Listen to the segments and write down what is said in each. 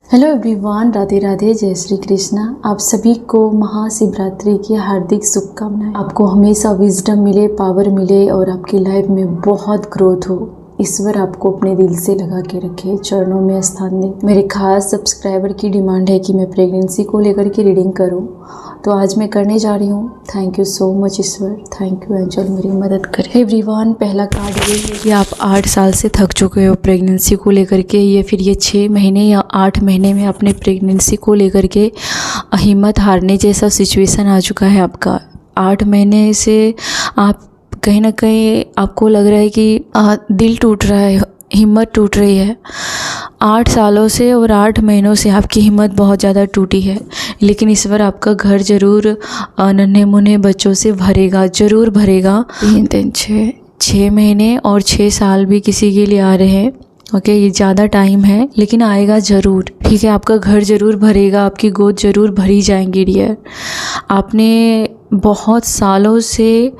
Hello everyone, Radhe Radhe, जय श्री कृष्णा। आप सभी को महाशिवरात्रि की हार्दिक शुभकामनाएं। आपको हमेशा विजडम मिले, पावर मिले और आपकी लाइफ में बहुत ग्रोथ हो। ईश्वर आपको अपने दिल से लगा के रखे, चरणों में स्थान दे। मेरे खास सब्सक्राइबर की डिमांड है कि मैं प्रेगनेंसी को लेकर के रीडिंग करूं, तो आज मैं करने जा रही हूं। Thank you so much Ishwar, thank you angel, मेरी मदद करें। एवरीवन, पहला कार्ड ये है कि आप 8 साल से थक चुके हो प्रेगनेंसी को लेकर के, या फिर ये 6 महीने या 8 महीने में अपने प्रेगनेंसी को लेकर के हिम्मत हारने जैसा सिचुएशन आ चुका है आपका। 8 महीने से आप कहीं ना कहीं आपको लग रहा है कि दिल टूट रहा है, हिम्मत टूट रही है। 8 सालों से और 8 महीनों से आपकी हिम्मत बहुत ज़्यादा टूटी है, लेकिन इस बार आपका घर ज़रूर नन्हे मुन्ने बच्चों से भरेगा, ज़रूर भरेगा। 6 महीने और 6 साल भी किसी के लिए आ रहे हैं। ओके, ये ज़्यादा टाइम है लेकिन आएगा ज़रूर। ठीक है, आपका घर ज़रूर भरेगा, आपकी गोद ज़रूर भरी जाएंगी डियर। आपने बहुत सालों से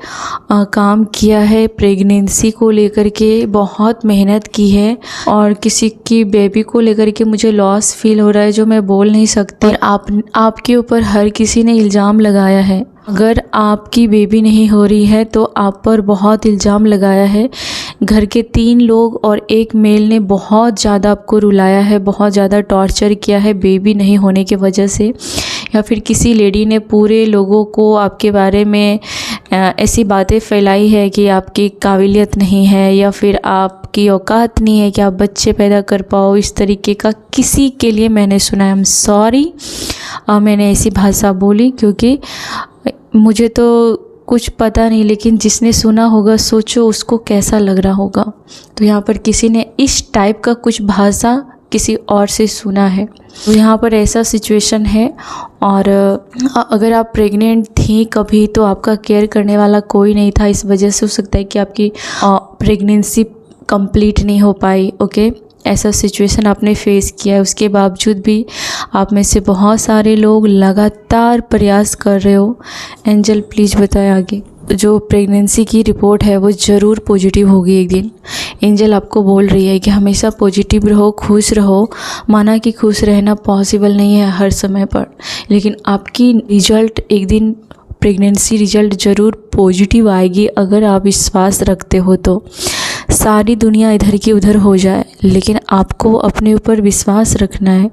काम किया है प्रेगनेंसी को लेकर के, बहुत मेहनत की है, और किसी की बेबी को लेकर के मुझे लॉस फील हो रहा है जो मैं बोल नहीं सकती। और आपके ऊपर हर किसी ने इल्ज़ाम लगाया है। अगर आपकी बेबी नहीं हो रही है तो आप पर बहुत इल्ज़ाम लगाया है। घर के 3 लोग और 1 मेल ने बहुत ज़्यादा आपको रुलाया है, बहुत ज़्यादा टॉर्चर किया है बेबी नहीं होने की वजह से, या फिर किसी लेडी ने पूरे लोगों को आपके बारे में ऐसी बातें फैलाई है कि आपकी काबिलियत नहीं है, या फिर आपकी औकात नहीं है कि आप बच्चे पैदा कर पाओ। इस तरीके का किसी के लिए मैंने सुना है। आई एम सॉरी, मैंने ऐसी भाषा बोली क्योंकि मुझे तो कुछ पता नहीं, लेकिन जिसने सुना होगा सोचो उसको कैसा लग रहा होगा। तो यहाँ पर किसी ने इस टाइप का कुछ भाषा किसी और से सुना है, तो यहाँ पर ऐसा सिचुएशन है। और अगर आप प्रेग्नेंट थी कभी तो आपका केयर करने वाला कोई नहीं था, इस वजह से हो सकता है कि आपकी प्रेगनेंसी कंप्लीट नहीं हो पाई। ओके, ऐसा सिचुएशन आपने फेस किया है। उसके बावजूद भी आप में से बहुत सारे लोग लगातार प्रयास कर रहे हो। एंजल प्लीज़ बताएं आगे। जो प्रेगनेंसी की रिपोर्ट है वो ज़रूर पॉजिटिव होगी एक दिन। एंजल आपको बोल रही है कि हमेशा पॉजिटिव रहो, खुश रहो। माना कि खुश रहना पॉसिबल नहीं है हर समय पर, लेकिन आपकी रिजल्ट एक दिन, प्रेगनेंसी रिजल्ट ज़रूर पॉजिटिव आएगी अगर आप विश्वास रखते हो तो। सारी दुनिया इधर की उधर हो जाए, लेकिन आपको अपने ऊपर विश्वास रखना है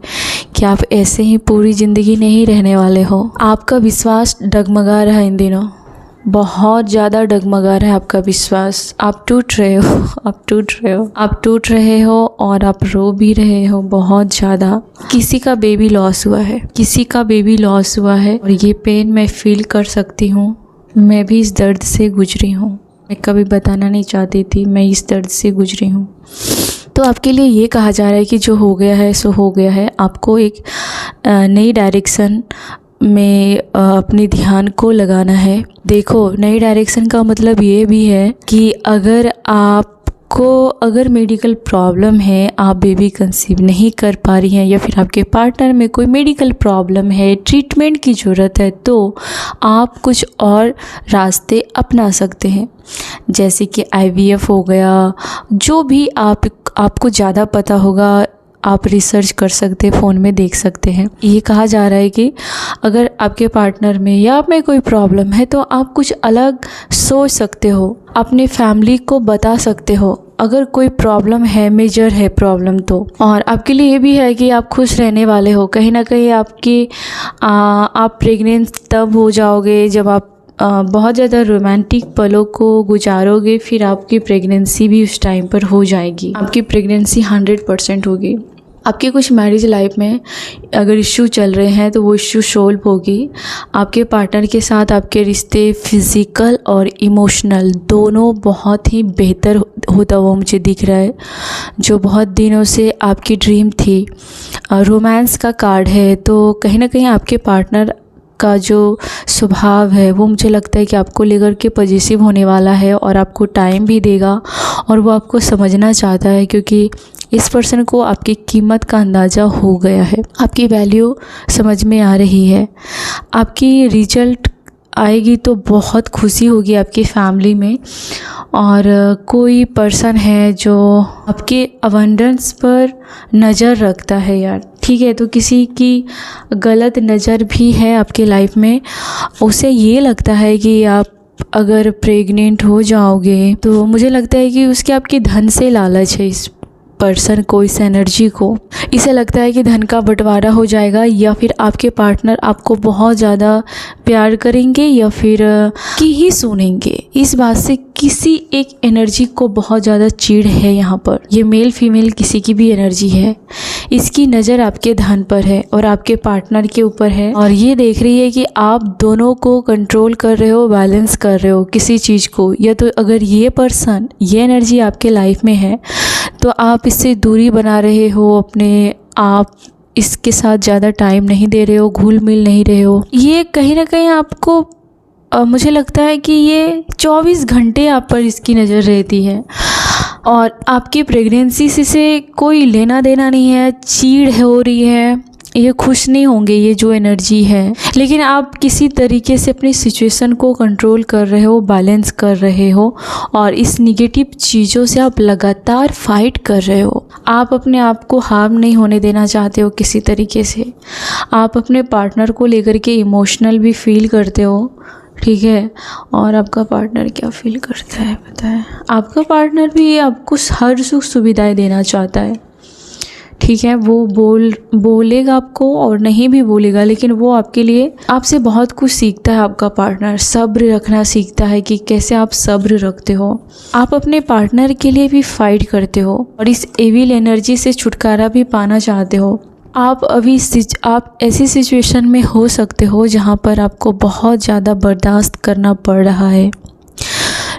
कि आप ऐसे ही पूरी ज़िंदगी नहीं रहने वाले हो। आपका विश्वास डगमगा रहा है इन दिनों, बहुत ज़्यादा डगमगा रहा है आपका विश्वास। आप टूट रहे हो, आप टूट रहे हो और आप रो भी रहे हो बहुत ज़्यादा। किसी का बेबी लॉस हुआ है, और ये पेन मैं फील कर सकती हूँ। मैं भी इस दर्द से गुजरी हूँ। मैं कभी बताना नहीं चाहती थी, मैं इस दर्द से गुजरी हूँ। तो आपके लिए ये कहा जा रहा है कि जो हो गया है सो हो गया है। आपको एक नई डायरेक्शन में अपने ध्यान को लगाना है। देखो, नई डायरेक्शन का मतलब ये भी है कि अगर मेडिकल प्रॉब्लम है, आप बेबी कंसीव नहीं कर पा रही हैं, या फिर आपके पार्टनर में कोई मेडिकल प्रॉब्लम है, ट्रीटमेंट की ज़रूरत है, तो आप कुछ और रास्ते अपना सकते हैं, जैसे कि IVF हो गया। जो भी आपको ज़्यादा पता होगा आप रिसर्च कर सकते हैं, फ़ोन में देख सकते हैं। ये कहा जा रहा है कि अगर आपके पार्टनर में या आप में कोई प्रॉब्लम है तो आप कुछ अलग सोच सकते हो, अपने फैमिली को बता सकते हो अगर कोई प्रॉब्लम है, मेजर है प्रॉब्लम तो। और आपके लिए ये भी है कि आप खुश रहने वाले हो। कहीं ना कहीं आप प्रेग्नेंट तब हो जाओगे जब आप बहुत ज़्यादा रोमांटिक पलों को गुजारोगे, फिर आपकी प्रेगनेंसी भी उस टाइम पर हो जाएगी। आपकी प्रेगनेंसी 100% होगी। आपके कुछ मैरिज लाइफ में अगर इश्यू चल रहे हैं तो वो इश्यू सॉल्व होगी। आपके पार्टनर के साथ आपके रिश्ते फिज़िकल और इमोशनल दोनों बहुत ही बेहतर होता हुआ मुझे दिख रहा है, जो बहुत दिनों से आपकी ड्रीम थी। रोमांस का कार्ड है, तो कहीं ना कहीं आपके पार्टनर का जो स्वभाव है वो मुझे लगता है कि आपको लेकर के पॉजिटिव होने वाला है, और आपको टाइम भी देगा, और वो आपको समझना चाहता है, क्योंकि इस पर्सन को आपकी कीमत का अंदाज़ा हो गया है। आपकी वैल्यू समझ में आ रही है। आपकी रिजल्ट आएगी तो बहुत खुशी होगी आपकी फैमिली में। और कोई पर्सन है जो आपके अबंडेंस पर नज़र रखता है यार, ठीक है। तो किसी की गलत नज़र भी है आपके लाइफ में, उसे ये लगता है कि आप अगर प्रेग्नेंट हो जाओगे, तो मुझे लगता है कि उसके आपकी धन से लालच है इस पर्सन को, इस एनर्जी को। इसे लगता है कि धन का बंटवारा हो जाएगा, या फिर आपके पार्टनर आपको बहुत ज़्यादा प्यार करेंगे या फिर की ही सुनेंगे। इस बात से किसी एक एनर्जी को बहुत ज़्यादा चिढ़ है यहाँ पर। ये मेल फीमेल किसी की भी एनर्जी है, इसकी नज़र आपके धन पर है और आपके पार्टनर के ऊपर है, और ये देख रही है कि आप दोनों को कंट्रोल कर रहे हो, बैलेंस कर रहे हो किसी चीज़ को। या तो अगर ये पर्सन, ये एनर्जी आपके लाइफ में है, तो आप इससे दूरी बना रहे हो अपने, आप इसके साथ ज़्यादा टाइम नहीं दे रहे हो, घुल मिल नहीं रहे हो। ये कहीं ना कहीं आपको मुझे लगता है कि ये 24 घंटे आप पर इसकी नज़र रहती है, और आपकी प्रेगनेंसी से कोई लेना देना नहीं है, चीड़ हो रही है, ये खुश नहीं होंगे, ये जो एनर्जी है। लेकिन आप किसी तरीके से अपनी सिचुएशन को कंट्रोल कर रहे हो, बैलेंस कर रहे हो, और इस निगेटिव चीज़ों से आप लगातार फाइट कर रहे हो। आप अपने आप को हार्म नहीं होने देना चाहते हो किसी तरीके से। आप अपने पार्टनर को लेकर के इमोशनल भी फील करते हो, ठीक है। और आपका पार्टनर क्या फील करता है पता है? आपका पार्टनर भी आपको हर सुख सुविधाएं देना चाहता है, ठीक है। वो बोलेगा आपको और नहीं भी बोलेगा, लेकिन वो आपके लिए, आपसे बहुत कुछ सीखता है आपका पार्टनर। सब्र रखना सीखता है कि कैसे आप सब्र रखते हो। आप अपने पार्टनर के लिए भी फाइट करते हो और इस एविल एनर्जी से छुटकारा भी पाना चाहते हो। आप ऐसी सिचुएशन में हो सकते हो जहाँ पर आपको बहुत ज़्यादा बर्दाश्त करना पड़ रहा है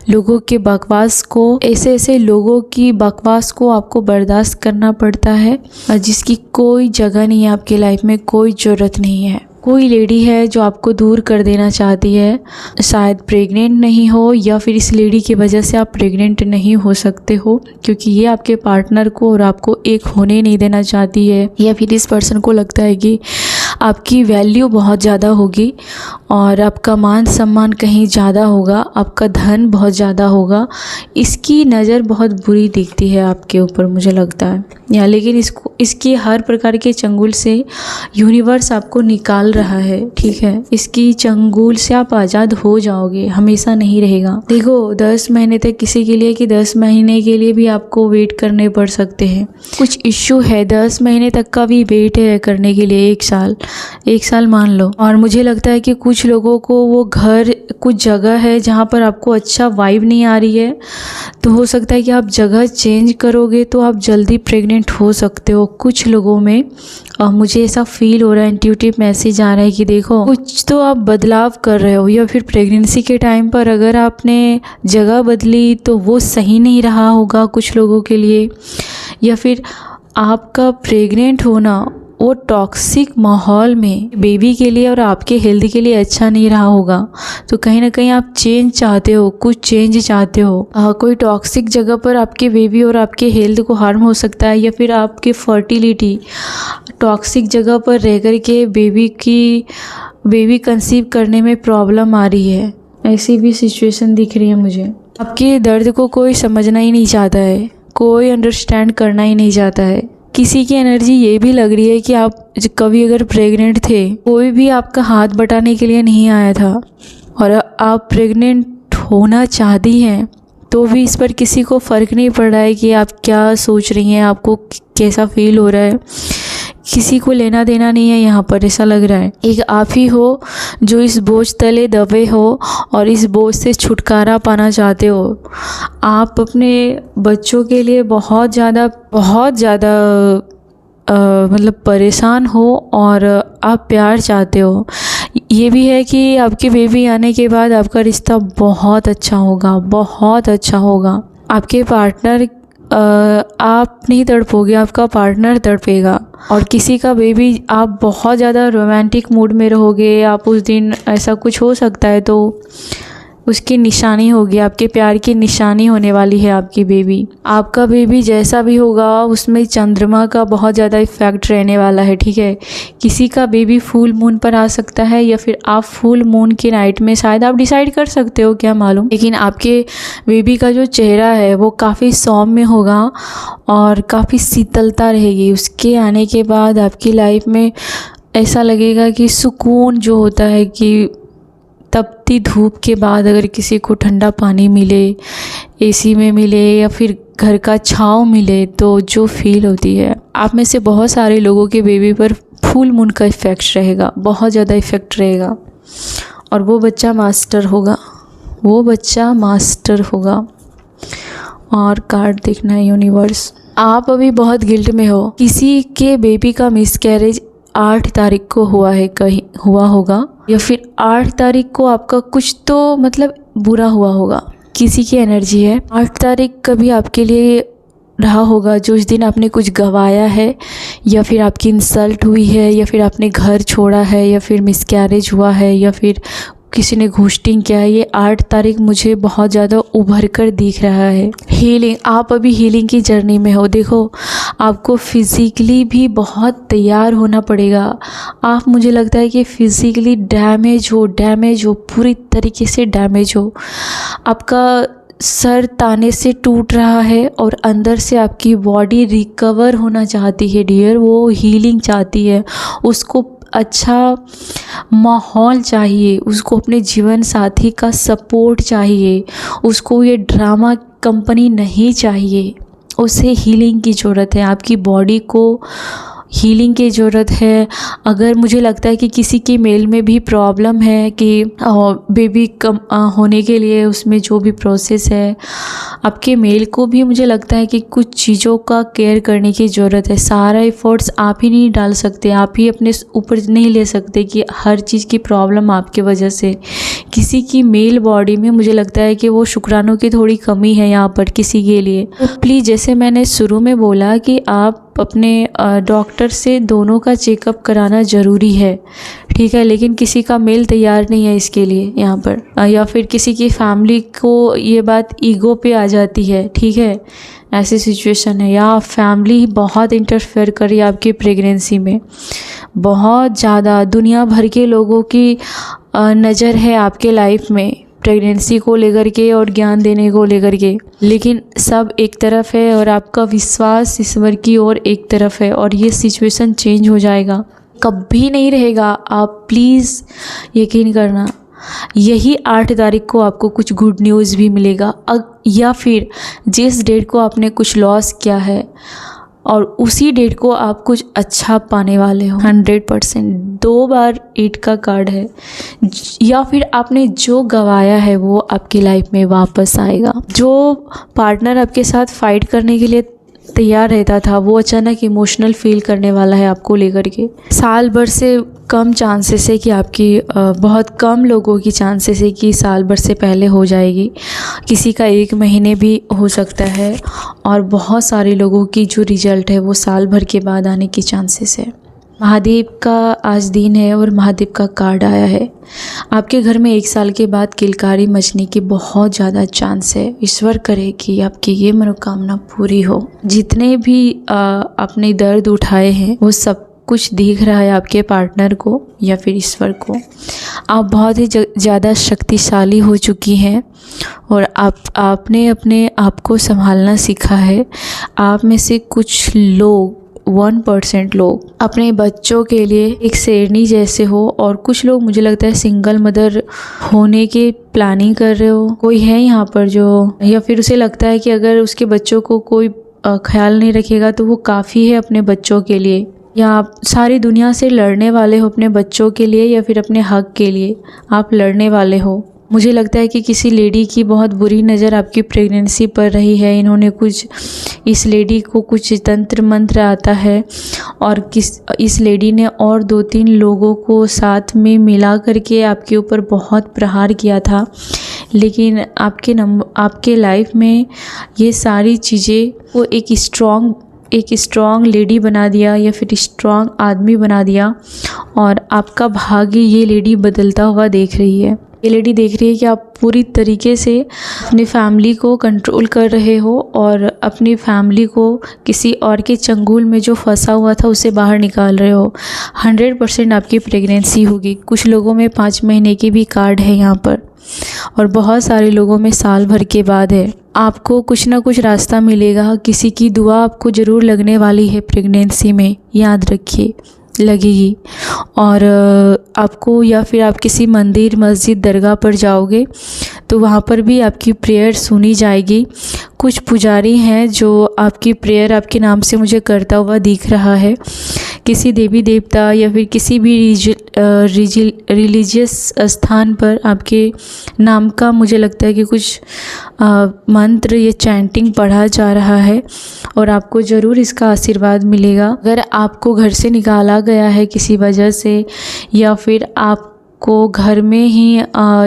लोगों के बकवास को, ऐसे लोगों की बकवास को आपको बर्दाश्त करना पड़ता है, जिसकी कोई जगह नहीं है आपकी लाइफ में, कोई ज़रूरत नहीं है। कोई लेडी है जो आपको दूर कर देना चाहती है, शायद प्रेग्नेंट नहीं हो, या फिर इस लेडी की वजह से आप प्रेग्नेंट नहीं हो सकते हो, क्योंकि ये आपके पार्टनर को और आपको एक होने नहीं देना चाहती है। या फिर इस पर्सन को लगता है कि आपकी वैल्यू बहुत ज़्यादा होगी और आपका मान सम्मान कहीं ज़्यादा होगा, आपका धन बहुत ज़्यादा होगा। इसकी नज़र बहुत बुरी दिखती है आपके ऊपर, मुझे लगता है। या लेकिन इसकी हर प्रकार के चंगुल से यूनिवर्स आपको निकाल रहा है, ठीक है। इसकी चंगुल से आप आज़ाद हो जाओगे, हमेशा नहीं रहेगा। देखो 10 महीने तक किसी के लिए कि 10 महीने के लिए भी आपको वेट करने पड़ सकते हैं। कुछ इश्यू है, 10 महीने तक का भी वेट है करने के लिए, 1 साल मान लो। और मुझे लगता है कि कुछ लोगों को वो घर, कुछ जगह है जहाँ पर आपको अच्छा वाइब नहीं आ रही है, तो हो सकता है कि आप जगह चेंज करोगे तो आप जल्दी प्रेग्नेंट हो सकते हो। कुछ लोगों में मुझे ऐसा फील हो रहा है, इंट्यूटिव मैसेज आ रहा है कि देखो कुछ तो आप बदलाव कर रहे हो, या फिर प्रेगनेंसी के टाइम पर अगर आपने जगह बदली तो वो सही नहीं रहा होगा कुछ लोगों के लिए, या फिर आपका प्रेग्नेंट होना वो टॉक्सिक माहौल में बेबी के लिए और आपके हेल्थ के लिए अच्छा नहीं रहा होगा। तो कहीं ना कहीं आप चेंज चाहते हो, कुछ चेंज चाहते हो। कोई टॉक्सिक जगह पर आपके बेबी और आपके हेल्थ को हार्म हो सकता है, या फिर आपकी फर्टिलिटी टॉक्सिक जगह पर रह कर के बेबी कंसीव करने में प्रॉब्लम आ रही है। ऐसी भी सिचुएशन दिख रही है मुझे। आपके दर्द को कोई समझना ही नहीं चाहता है, कोई अंडरस्टैंड करना ही नहीं चाहता है। किसी की एनर्जी ये भी लग रही है कि आप कभी अगर प्रेग्नेंट थे, कोई भी आपका हाथ बटाने के लिए नहीं आया था, और आप प्रेग्नेंट होना चाहती हैं तो भी इस पर किसी को फ़र्क नहीं पड़ रहा है कि आप क्या सोच रही हैं, आपको कैसा फील हो रहा है। किसी को लेना देना नहीं है यहाँ पर, ऐसा लग रहा है। एक आप ही हो जो इस बोझ तले दबे हो और इस बोझ से छुटकारा पाना चाहते हो। आप अपने बच्चों के लिए बहुत ज़्यादा मतलब परेशान हो और आप प्यार चाहते हो। ये भी है कि आपके बेबी आने के बाद आपका रिश्ता बहुत अच्छा होगा, बहुत अच्छा होगा। आपके पार्टनर, आप नहीं तड़पोगे, आपका पार्टनर तड़पेगा। और किसी का बेबी, आप बहुत ज़्यादा रोमांटिक मूड में रहोगे, आप उस दिन ऐसा कुछ हो सकता है। तो उसकी निशानी होगी, आपके प्यार की निशानी होने वाली है आपकी बेबी। आपका बेबी जैसा भी होगा उसमें चंद्रमा का बहुत ज़्यादा इफेक्ट रहने वाला है, ठीक है। किसी का बेबी फुल मून पर आ सकता है या फिर आप फुल मून की नाइट में, शायद आप डिसाइड कर सकते हो, क्या मालूम। लेकिन आपके बेबी का जो चेहरा है वो काफ़ी सौम्य होगा और काफ़ी शीतलता रहेगी। उसके आने के बाद आपकी लाइफ में ऐसा लगेगा कि सुकून जो होता है कि तपती धूप के बाद अगर किसी को ठंडा पानी मिले, एसी में मिले या फिर घर का छाँव मिले तो जो फील होती है। आप में से बहुत सारे लोगों के बेबी पर फुल मून का इफ़ेक्ट रहेगा, बहुत ज़्यादा इफ़ेक्ट रहेगा और वो बच्चा मास्टर होगा, वो बच्चा मास्टर होगा। और कार्ड देखना है यूनिवर्स। आप अभी बहुत गिल्ट में हो। किसी के बेबी का मिसकैरेज 8 तारीख को हुआ है, कहीं हुआ होगा या फिर 8 तारीख को आपका कुछ तो मतलब बुरा हुआ होगा। किसी की एनर्जी है 8 तारीख कभी आपके लिए रहा होगा जो उस दिन आपने कुछ गवाया है या फिर आपकी इंसल्ट हुई है या फिर आपने घर छोड़ा है या फिर मिसकैरेज हुआ है या फिर किसी ने घोस्टिंग किया है। ये 8 तारीख मुझे बहुत ज़्यादा उभर कर दिख रहा है। हीलिंग, आप अभी हीलिंग की जर्नी में हो। देखो आपको फिज़िकली भी बहुत तैयार होना पड़ेगा। आप, मुझे लगता है कि फिज़िकली डैमेज हो, पूरी तरीके से डैमेज हो। आपका सर ताने से टूट रहा है और अंदर से आपकी बॉडी रिकवर होना चाहती है डियर, वो हीलिंग चाहती है। उसको अच्छा माहौल चाहिए, उसको अपने जीवन साथी का सपोर्ट चाहिए, उसको ये ड्रामा कंपनी नहीं चाहिए। उसे हीलिंग की ज़रूरत है, आपकी बॉडी को हीलिंग की ज़रूरत है। अगर मुझे लगता है कि किसी के मेल में भी प्रॉब्लम है कि बेबी कम होने के लिए उसमें जो भी प्रोसेस है, आपके मेल को भी मुझे लगता है कि कुछ चीज़ों का केयर करने की ज़रूरत है। सारा एफर्ट्स आप ही नहीं डाल सकते, आप ही अपने ऊपर नहीं ले सकते कि हर चीज़ की प्रॉब्लम आपके वजह से। किसी की मेल बॉडी में मुझे लगता है कि वो शुक्राणु की थोड़ी कमी है यहाँ पर किसी के लिए। तो प्लीज़, जैसे मैंने शुरू में बोला कि आप अपने डॉक्टर से दोनों का चेकअप कराना ज़रूरी है, ठीक है। लेकिन किसी का मेल तैयार नहीं है इसके लिए यहाँ पर, या फिर किसी की फैमिली को ये बात ईगो पे आ जाती है, ठीक है। ऐसी सिचुएशन है या फैमिली बहुत इंटरफेयर कर रही है आपकी प्रेगनेंसी में। बहुत ज़्यादा दुनिया भर के लोगों की नज़र है आपके लाइफ में प्रेगनेंसी को लेकर के और ज्ञान देने को लेकर के, लेकिन सब एक तरफ है और आपका विश्वास ईश्वर की ओर एक तरफ है। और ये सिचुएशन चेंज हो जाएगा, कभी नहीं रहेगा। आप प्लीज़ यकीन करना, यही 8 तारीख को आपको कुछ गुड न्यूज़ भी मिलेगा। या फिर जिस डेट को आपने कुछ लॉस किया है और उसी डेट को आप कुछ अच्छा पाने वाले हो 100%। 2 बार 8 का कार्ड है। या फिर आपने जो गवाया है वो आपकी लाइफ में वापस आएगा। जो पार्टनर आपके साथ फाइट करने के लिए तैयार रहता था वो अचानक इमोशनल फील करने वाला है आपको लेकर के। साल भर से कम चांसेस है कि आपकी बहुत कम लोगों की चांसेस है कि साल भर से पहले हो जाएगी। किसी का 1 महीने भी हो सकता है और बहुत सारे लोगों की जो रिजल्ट है वो साल भर के बाद आने की चांसेस है। महादेव का आज दिन है और महादेव का कार्ड आया है। आपके घर में 1 साल के बाद किलकारी मचने की बहुत ज़्यादा चांस है। ईश्वर करे कि आपकी ये मनोकामना पूरी हो। जितने भी आपने दर्द उठाए हैं वो सब कुछ दिख रहा है आपके पार्टनर को या फिर ईश्वर को। आप बहुत ही ज़्यादा शक्तिशाली हो चुकी हैं और आपने अपने आप को संभालना सीखा है। आप में से कुछ लोग 1% लोग अपने बच्चों के लिए एक शेरनी जैसे हो और कुछ लोग मुझे लगता है सिंगल मदर होने के प्लानिंग कर रहे हो। कोई है यहाँ पर जो, या फिर उसे लगता है कि अगर उसके बच्चों को कोई ख्याल नहीं रखेगा तो वो काफ़ी है अपने बच्चों के लिए। या आप सारी दुनिया से लड़ने वाले हो अपने बच्चों के लिए या फिर अपने हक के लिए आप लड़ने वाले हो। मुझे लगता है कि किसी लेडी की बहुत बुरी नज़र आपकी प्रेगनेंसी पर रही है। इन्होंने कुछ, इस लेडी को कुछ तंत्र मंत्र आता है और इस लेडी ने और 2-3 लोगों को साथ में मिला करके आपके ऊपर बहुत प्रहार किया था। लेकिन आपके लाइफ में ये सारी चीज़ें वो एक स्ट्रॉन्ग लेडी बना दिया या फिर स्ट्रॉन्ग आदमी बना दिया और आपका भाग्य ये लेडी बदलता हुआ देख रही है। ये लेडी देख रही है कि आप पूरी तरीके से अपनी फैमिली को कंट्रोल कर रहे हो और अपनी फैमिली को किसी और के चंगुल में जो फंसा हुआ था उसे बाहर निकाल रहे हो। 100% आपकी प्रेगनेंसी होगी। कुछ लोगों में 5 महीने की भी कार्ड है यहाँ पर, और बहुत सारे लोगों में साल भर के बाद है। आपको कुछ ना कुछ रास्ता मिलेगा, किसी की दुआ आपको ज़रूर लगने वाली है प्रेगनेंसी में, याद रखिए, लगेगी। और आपको, या फिर आप किसी मंदिर, मस्जिद, दरगाह पर जाओगे तो वहाँ पर भी आपकी प्रेयर सुनी जाएगी। कुछ पुजारी हैं जो आपकी प्रेयर आपके नाम से मुझे करता हुआ दिख रहा है। किसी देवी देवता या फिर किसी भी रिलीजियस स्थान पर आपके नाम का मुझे लगता है कि कुछ मंत्र या चैंटिंग पढ़ा जा रहा है, और आपको ज़रूर इसका आशीर्वाद मिलेगा। अगर आपको घर से निकाला गया है किसी वजह से, या फिर आपको घर में ही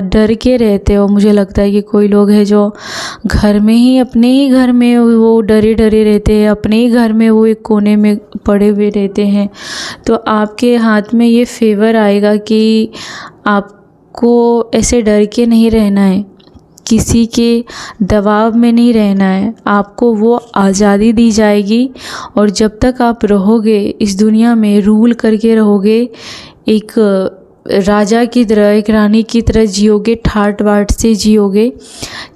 डर के रहते हो, मुझे लगता है कि कोई लोग हैं जो घर में ही, अपने ही घर में वो डरे डरे रहते हैं, अपने ही घर में वो एक कोने में पड़े हुए रहते हैं, तो आपके हाथ में ये फेवर आएगा कि आपको ऐसे डर के नहीं रहना है, किसी के दबाव में नहीं रहना है, आपको वो आज़ादी दी जाएगी। और जब तक आप रहोगे इस दुनिया में, रूल करके रहोगे, एक राजा की तरह, एक रानी की तरह जियोगे, ठाट बाट से जियोगे।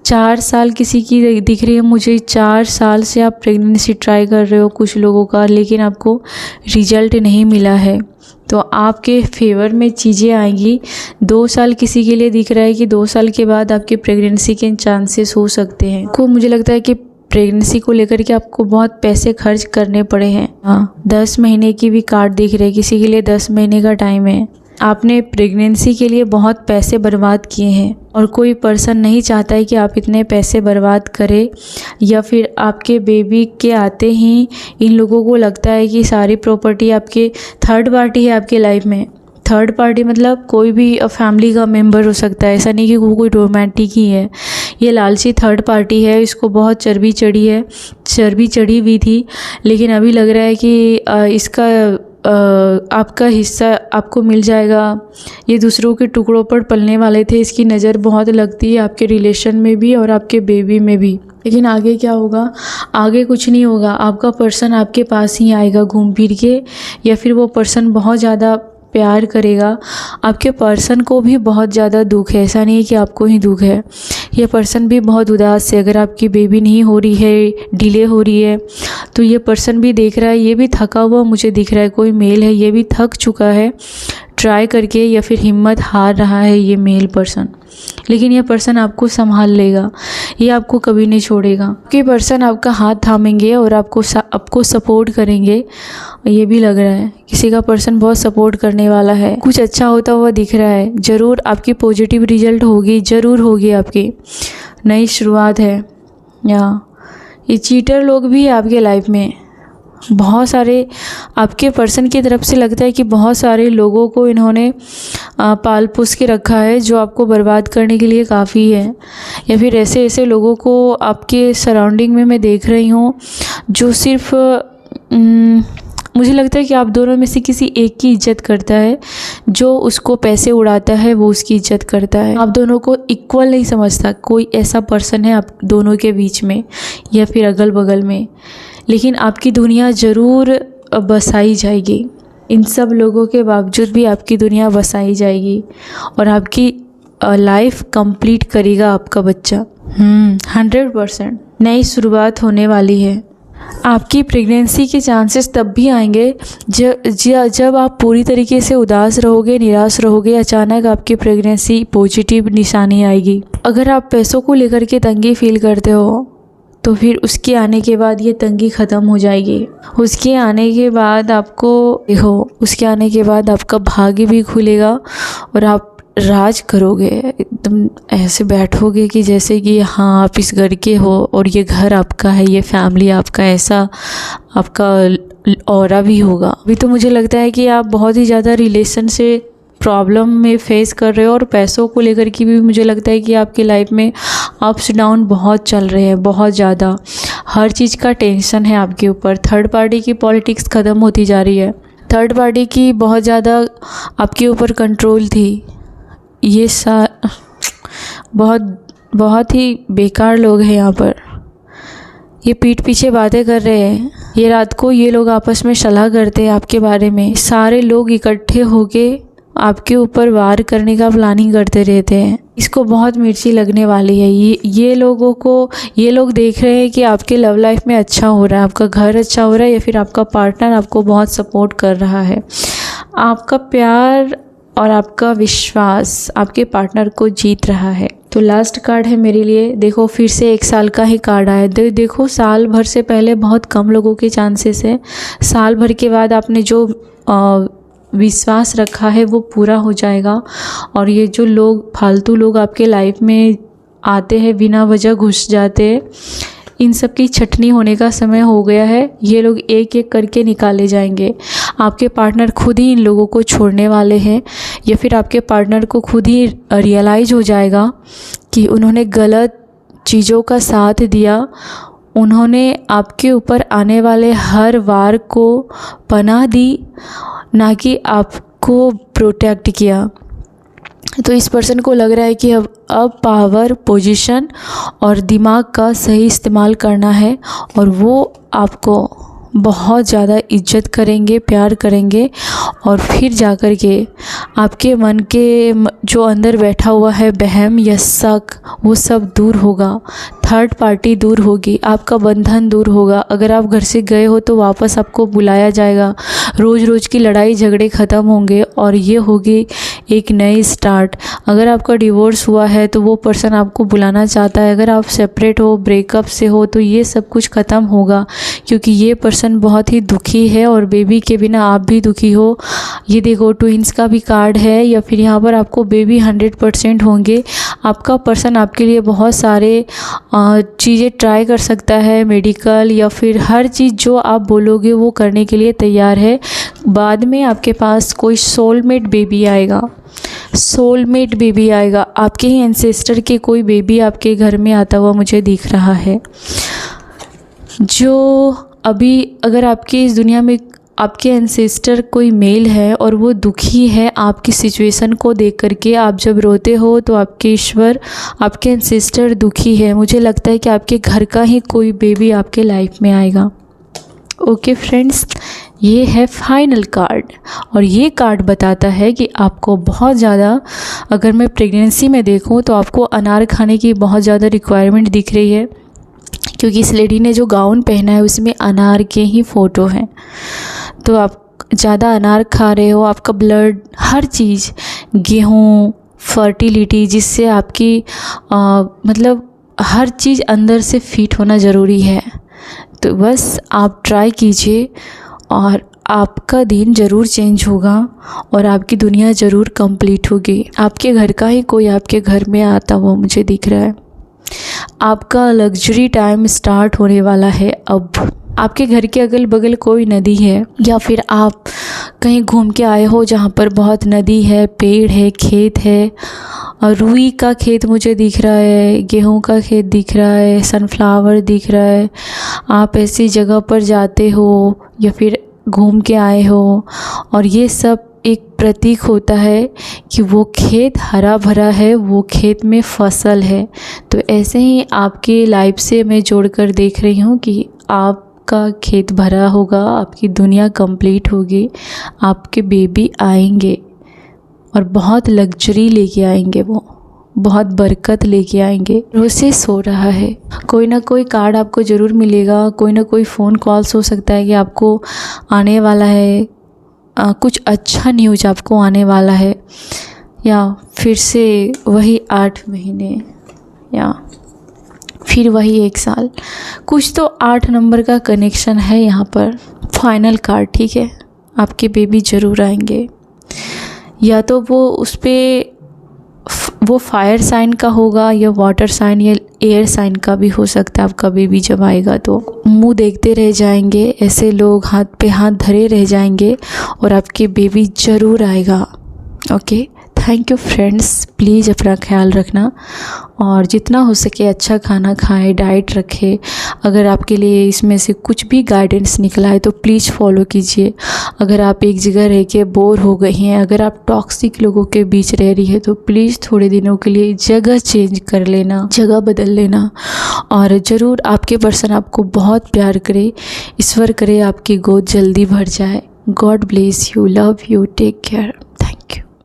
4 साल किसी की दिख रही है मुझे, 4 साल से आप प्रेगनेंसी ट्राई कर रहे हो कुछ लोगों का, लेकिन आपको रिजल्ट नहीं मिला है, तो आपके फेवर में चीज़ें आएंगी। 2 साल किसी के लिए दिख रहा है कि 2 साल के बाद आपकी प्रेगनेंसी के चांसेस हो सकते हैं। को मुझे लगता है कि प्रेगनेंसी को लेकर के आपको बहुत पैसे खर्च करने पड़े हैं। हाँ, 10 महीने की भी कार्ड दिख रही है, किसी के लिए 10 महीने का टाइम है। आपने प्रेगनेंसी के लिए बहुत पैसे बर्बाद किए हैं, और कोई पर्सन नहीं चाहता है कि आप इतने पैसे बर्बाद करें, या फिर आपके बेबी के आते ही इन लोगों को लगता है कि सारी प्रॉपर्टी आपके, थर्ड पार्टी है आपके लाइफ में। थर्ड पार्टी मतलब कोई भी फैमिली का मेंबर हो सकता है, ऐसा नहीं कि वो कोई रोमांटिक ही है। ये लालची थर्ड पार्टी है, इसको बहुत चर्बी चढ़ी है, चर्बी चढ़ी हुई थी, लेकिन अभी लग रहा है कि इसका आपका हिस्सा आपको मिल जाएगा। ये दूसरों के टुकड़ों पर पलने वाले थे, इसकी नज़र बहुत लगती है आपके रिलेशन में भी और आपके बेबी में भी। लेकिन आगे क्या होगा? आगे कुछ नहीं होगा, आपका पर्सन आपके पास ही आएगा घूम फिर के, या फिर वो पर्सन बहुत ज़्यादा प्यार करेगा। आपके पर्सन को भी बहुत ज़्यादा दुख है, ऐसा नहीं है कि आपको ही दुख है। ये पर्सन भी बहुत उदास है, अगर आपकी बेबी नहीं हो रही है, डिले हो रही है, तो ये पर्सन भी देख रहा है, ये भी थका हुआ मुझे दिख रहा है। कोई मेल है, ये भी थक चुका है ट्राई करके, या फिर हिम्मत हार रहा है ये मेल पर्सन, लेकिन ये पर्सन आपको संभाल लेगा, ये आपको कभी नहीं छोड़ेगा। ये पर्सन आपका हाथ थामेंगे और आपको सपोर्ट करेंगे, ये भी लग रहा है। किसी का पर्सन बहुत सपोर्ट करने वाला है, कुछ अच्छा होता हुआ दिख रहा है। ज़रूर आपकी पॉजिटिव रिजल्ट होगी, ज़रूर होगी, आपकी नई शुरुआत है। या ये चीटर लोग भी आपके लाइफ में बहुत सारे, आपके पर्सन की तरफ से लगता है कि बहुत सारे लोगों को इन्होंने पाल पोस के रखा है जो आपको बर्बाद करने के लिए काफ़ी है। या फिर ऐसे ऐसे लोगों को आपके सराउंडिंग में मैं देख रही हूँ जो सिर्फ मुझे लगता है कि आप दोनों में से किसी एक की इज्जत करता है, जो उसको पैसे उड़ाता है वो उसकी इज्जत करता है। आप दोनों को इक्वल नहीं समझता। कोई ऐसा पर्सन है आप दोनों के बीच में या फिर अगल बगल में, लेकिन आपकी दुनिया ज़रूर बसाई जाएगी। इन सब लोगों के बावजूद भी आपकी दुनिया बसाई जाएगी और आपकी लाइफ कंप्लीट करेगा आपका बच्चा। 100% नई शुरुआत होने वाली है। आपकी प्रेगनेंसी के चांसेस तब भी आएंगे जब आप पूरी तरीके से उदास रहोगे, निराश रहोगे। अचानक आपकी प्रेगनेंसी पॉजिटिव निशानी आएगी। अगर आप पैसों को लेकर के तंगी फील करते हो तो फिर उसके आने के बाद ये तंगी ख़त्म हो जाएगी। उसके आने के बाद उसके आने के बाद आपका भाग्य भी खुलेगा और आप राज करोगे। एकदम ऐसे बैठोगे कि जैसे कि हाँ आप इस घर के हो और ये घर आपका है, ये फैमिली आपका, ऐसा आपका ऑरा भी होगा। अभी तो मुझे लगता है कि आप बहुत ही ज़्यादा रिलेशन से प्रॉब्लम में फेस कर रहे हो और पैसों को लेकर के भी मुझे लगता है कि आपकी लाइफ में अप्स डाउन बहुत चल रहे हैं, बहुत ज़्यादा। हर चीज़ का टेंशन है आपके ऊपर। थर्ड पार्टी की पॉलिटिक्स ख़त्म होती जा रही है। थर्ड पार्टी की बहुत ज़्यादा आपके ऊपर कंट्रोल थी। ये बहुत ही बेकार लोग हैं यहाँ पर। ये पीठ पीछे बातें कर रहे हैं। ये रात को ये लोग आपस में सलाह करते हैं आपके बारे में। सारे लोग इकट्ठे होके आपके ऊपर वार करने का प्लानिंग करते रहते हैं। इसको बहुत मिर्ची लगने वाली है। ये लोग देख रहे हैं कि आपके लव लाइफ में अच्छा हो रहा है, आपका घर अच्छा हो रहा है, या फिर आपका पार्टनर आपको बहुत सपोर्ट कर रहा है। आपका प्यार और आपका विश्वास आपके पार्टनर को जीत रहा है। तो लास्ट कार्ड है मेरे लिए। देखो फिर से 1 साल का ही कार्ड आया। देखो साल भर से पहले बहुत कम लोगों के चांसेस है। साल भर के बाद आपने जो विश्वास रखा है वो पूरा हो जाएगा। और ये जो लोग फालतू लोग आपके लाइफ में आते हैं, बिना वजह घुस जाते हैं, इन सब की छटनी होने का समय हो गया है। ये लोग एक एक करके निकाले जाएंगे। आपके पार्टनर खुद ही इन लोगों को छोड़ने वाले हैं, या फिर आपके पार्टनर को खुद ही रियलाइज़ हो जाएगा कि उन्होंने गलत चीज़ों का साथ दिया। उन्होंने आपके ऊपर आने वाले हर वार को पनाह दी, ना कि आपको प्रोटेक्ट किया। तो इस पर्सन को लग रहा है कि अब पावर, पोजीशन और दिमाग का सही इस्तेमाल करना है, और वो आपको बहुत ज़्यादा इज्जत करेंगे, प्यार करेंगे, और फिर जाकर के आपके मन के जो अंदर बैठा हुआ है वहम या शक, वो सब दूर होगा। थर्ड पार्टी दूर होगी, आपका बंधन दूर होगा। अगर आप घर से गए हो तो वापस आपको बुलाया जाएगा। रोज़ रोज़ की लड़ाई झगड़े ख़त्म होंगे, और ये होगी एक नई स्टार्ट। अगर आपका डिवोर्स हुआ है तो वो पर्सन आपको बुलाना चाहता है। अगर आप सेपरेट हो, ब्रेकअप से हो, तो ये सब कुछ ख़त्म होगा, क्योंकि ये पर्सन बहुत ही दुखी है, और बेबी के बिना आप भी दुखी हो। ये देखो ट्विंस का भी कार्ड है, या फिर यहाँ पर आपको बेबी 100% होंगे। आपका पर्सन आपके लिए बहुत सारे चीज़ें ट्राई कर सकता है, मेडिकल या फिर हर चीज़ जो आप बोलोगे वो करने के लिए तैयार है। बाद में आपके पास कोई सोलमेट बेबी आएगा। सोलमेट बेबी आएगा, आपके ही एंसेस्टर के कोई बेबी आपके घर में आता हुआ मुझे दिख रहा है। जो अभी अगर आपके इस दुनिया में आपके एंसेस्टर कोई मेल है और वो दुखी है आपकी सिचुएशन को देख करके, आप जब रोते हो तो आपके ईश्वर, आपके एंसेस्टर दुखी है। मुझे लगता है कि आपके घर का ही कोई बेबी आपके लाइफ में आएगा। ओके फ्रेंड्स, ये है फाइनल कार्ड, और ये कार्ड बताता है कि आपको बहुत ज़्यादा, अगर मैं प्रेगनेंसी में देखूं तो आपको अनार खाने की बहुत ज़्यादा रिक्वायरमेंट दिख रही है, क्योंकि इस लेडी ने जो गाउन पहना है उसमें अनार के ही फ़ोटो हैं। तो आप ज़्यादा अनार खा रहे हो, आपका ब्लड, हर चीज़, गेहूँ, फर्टिलिटी, जिससे आपकी मतलब हर चीज़ अंदर से फिट होना ज़रूरी है। तो बस आप ट्राई कीजिए, और आपका दिन ज़रूर चेंज होगा, और आपकी दुनिया ज़रूर कंप्लीट होगी। आपके घर का ही कोई आपके घर में आता हुआ मुझे दिख रहा है। आपका लग्जरी टाइम स्टार्ट होने वाला है अब। आपके घर के अगल बगल कोई नदी है, या फिर आप कहीं घूम के आए हो जहाँ पर बहुत नदी है, पेड़ है, खेत है, और रुई का खेत मुझे दिख रहा है, गेहूं का खेत दिख रहा है, सनफ्लावर दिख रहा है। आप ऐसी जगह पर जाते हो या फिर घूम के आए हो, और ये सब एक प्रतीक होता है कि वो खेत हरा भरा है, वो खेत में फसल है। तो ऐसे ही आपकी लाइफ से मैं जोड़कर देख रही हूँ कि आपका खेत भरा होगा, आपकी दुनिया कंप्लीट होगी, आपके बेबी आएंगे, और बहुत लग्जरी लेके आएंगे, वो बहुत बरकत लेके आएंगे। रोसे सो रहा है, कोई ना कोई कार्ड आपको ज़रूर मिलेगा, कोई ना कोई फ़ोन कॉल्स हो सकता है कि आपको आने वाला है, कुछ अच्छा न्यूज़ आपको आने वाला है, या फिर से वही 8 महीने, या फिर वही 1 साल, कुछ तो 8 नंबर का कनेक्शन है यहाँ पर। फाइनल कार्ड, ठीक है, आपके बेबी ज़रूर आएंगे। या तो वो फायर साइन का होगा, या वाटर साइन, या एयर साइन का भी हो सकता है। आपका बेबी जब आएगा तो मुंह देखते रह जाएंगे, ऐसे लोग हाथ पे हाथ धरे रह जाएंगे, और आपके बेबी ज़रूर आएगा। Okay, thank you friends. Please अपना ख्याल रखना, और जितना हो सके अच्छा खाना खाएं, डाइट रखें। अगर आपके लिए इसमें से कुछ भी गाइडेंस निकला है तो प्लीज़ फॉलो कीजिए। अगर आप एक जगह रह के बोर हो गए हैं, अगर आप टॉक्सिक लोगों के बीच रह रही है तो प्लीज़ थोड़े दिनों के लिए जगह चेंज कर लेना, जगह बदल लेना। और ज़रूर आपके पर्सन आपको बहुत प्यार करे, ईश्वर करे आपकी गोद जल्दी भर जाए। God bless you, love you, take care.